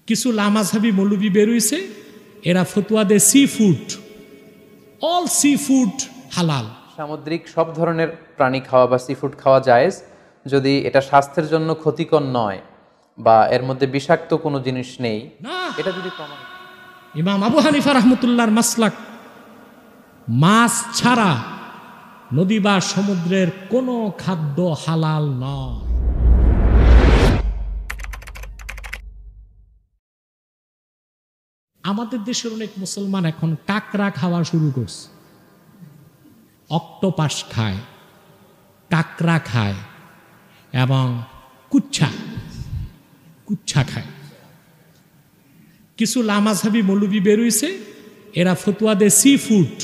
কিছু লামাঝাবি মৌলবি বেরোইছে, এরা ফতোয়া দেয় sea food, all sea food হালাল। সামুদ্রিক সব ধরনের প্রাণী খাওয়া বা সি ফুড খাওয়া জায়েজ, যদি এটা স্বাস্থ্যের জন্য ক্ষতিকর নয় বা এর মধ্যে বিষাক্ত কোনো জিনিস নেই, এটা যদি প্রমাণ। ইমাম আবু হানিফা রাহমাতুল্লাহর মাসলাক, মাছ ছাড়া নদী বা সমুদ্রের কোনো খাদ্য হালাল নয়। আমাদের দেশের অনেক মুসলমান এখন কাঁকড়া খাওয়া শুরু করছে, অক্টোপাস খায়, কাঁকড়া খায় এবং কুচ্ছা খায়। কিছু লামাঝাবি মৌলবি বেরোইছে, এরা ফতোয়া দেয় sea food,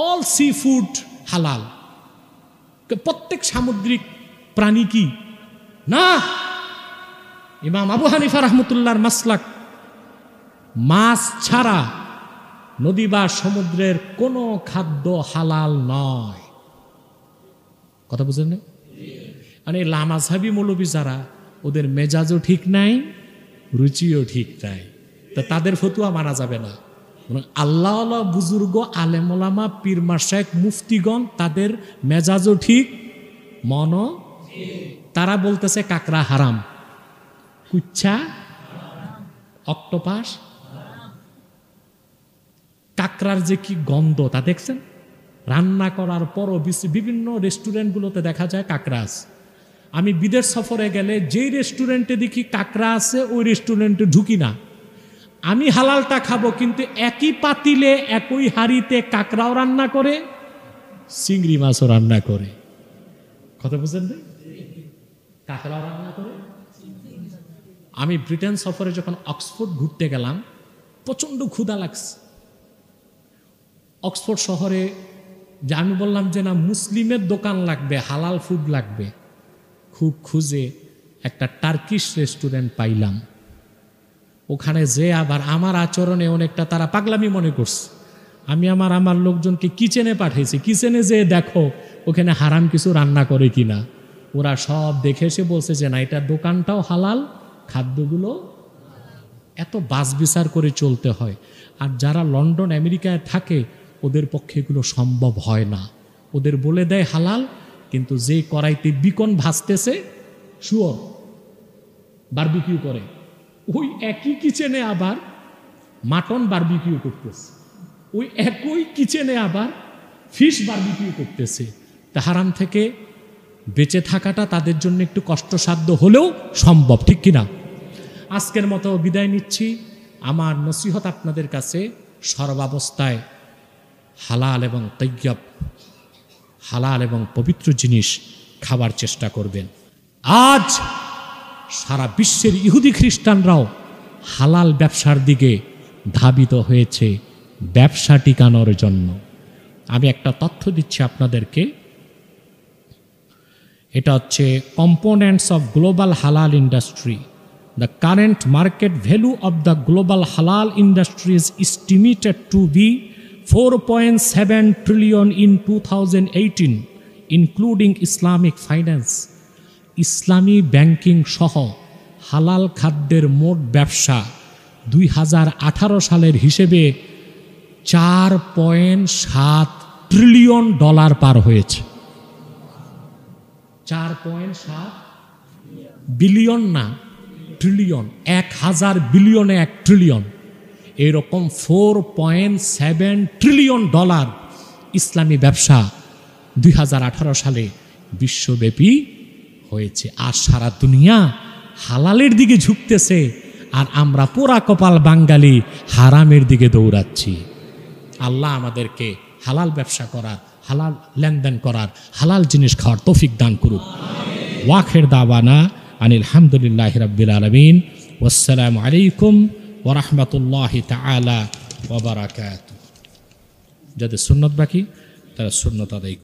all sea food হালাল। প্রত্যেক সামুদ্রিক প্রাণী কি না? ইমাম আবু হানিফা রাহমাতুল্লাহর মাসলাক, মাছ ছাড়া নদী বা সমুদ্রের কোনো খাদ্য হালাল নয়। কথা বুঝেন না? মানে লামাঝাবি মৌলবি যারা, ওদের মেজাজও ঠিক নাই, রুচিও ঠিক নাই, তা তাদের ফতুয়া মানা যাবে না। আল্লাহ আল্লাহ বুজুর্গ আলেম ওলামা পীর মাশায়েখ মুফতিগণ, তাদের মেজাজও ঠিক, মনও। তারা বলতেছে কাঁকড়া হারাম, কুচ্ছা, অক্টোপাস। কাঁকড়ার যে কি গন্ধ তা দেখছেন? রান্না করার পরও বিভিন্ন রেস্টুরেন্টগুলোতে দেখা যায় কাঁকড়া আছে। আমি বিদেশ সফরে গেলে যেই রেস্টুরেন্টে দেখি কাঁকড়া আছে, ওই রেস্টুরেন্টে ঢুকি না। আমি হালালটা খাবো, কিন্তু একই পাতিলে একই হাঁড়িতে কাঁকড়াও রান্না করে, চিংড়ি মাছও রান্না করে। কথা বুঝলেন? কাঁকড়াও রান্না করে। আমি ব্রিটেন সফরে যখন অক্সফোর্ড ঘুরতে গেলাম, প্রচণ্ড ক্ষুধা লাগছে। অক্সফোর্ড শহরে যে আমি বললাম যে না, মুসলিমের দোকান লাগবে, হালাল ফুড লাগবে, খুব খুঁজে একটা টার্কিশ রেস্টুরেন্ট পাইলাম। ওখানে যে আবার আমার আচরণে অনেকটা তারা পাগলামি মনে করছে। আমি আমার লোকজনকে কিচেনে পাঠিয়েছি, কিচেনে যে দেখো ওখানে হারাম কিছু রান্না করে কিনা। ওরা সব দেখে এসে বলছে যে না, এটা দোকানটাও হালাল, খাদ্যগুলো। এত বাছবিচার করে চলতে হয়। আর যারা লন্ডন আমেরিকায় থাকে, ওদের পক্ষে এগুলো সম্ভব হয় না। ওদের বলে দেয় হালাল, কিন্তু যে কড়াইতে বিকন ভাজতেছে, শুয়োর বারবিকিউ করে, ওই একই কিচেনে আবার মাটন বারবিকিউ করতেছে, ওই একই কিচেনে আবার ফিশ বারবিকিউ করতেছে। তা হারাম থেকে বেঁচে থাকাটা তাদের জন্য একটু কষ্টসাধ্য হলেও সম্ভব, ঠিক কিনা? আজকের মতো বিদায় নিচ্ছি। আমার নসিহত আপনাদের কাছে, সর্বাবস্থায় হালাল এবং তৈয়ব, হালাল এবং পবিত্র জিনিস খাবার চেষ্টা করবেন। আজ সারা বিশ্বের ইহুদি খ্রিস্টানরাও হালাল ব্যবসার দিকে ধাবিত হয়েছে ব্যবসা টিকানোর জন্য। আমি একটা তথ্য দিচ্ছি আপনাদেরকে, এটা হচ্ছে কম্পোনেন্টস অফ গ্লোবাল হালাল industry. The current market value of the global halal industry is estimated to be 4.7 trillion in 2018, including Islamic finance. Islami banking সহ হালাল খাদ্যের মোট ব্যবসা 2018 সালের হিসেবে $4.7 ট্রিলিয়ন পার হয়েছে। 4.7 বিলিয়ন না, ট্রিলিয়ন। 1000 বিলিয়নে 1 ট্রিলিয়ন, এরকম $4.7 ট্রিলিয়ন ইসলামী ব্যবসা 2018 সালে বিশ্বব্যাপী হয়েছে। আর সারা দুনিয়া হালালের দিকে ঝুঁকতেছে, আর আমরা পোড়া কপাল বাঙালি হারামের দিকে দৌড়াচ্ছি। আল্লাহ আমাদেরকে হালাল ব্যবসা করার, হালাল লেনদেন করার, হালাল জিনিস খাওয়ার তৌফিক দান করুক। ওয়াখির দাওয়ানা আনিল হামদুলিল্লাহি রাব্বিল আলামিন। ওয়াসসালামু আলাইকুম ওয়া রাহমাতুল্লাহি তাআলা ওয়া বারাকাতুহু। যাদের সুন্নত বাকি তারা সুন্নত আদায়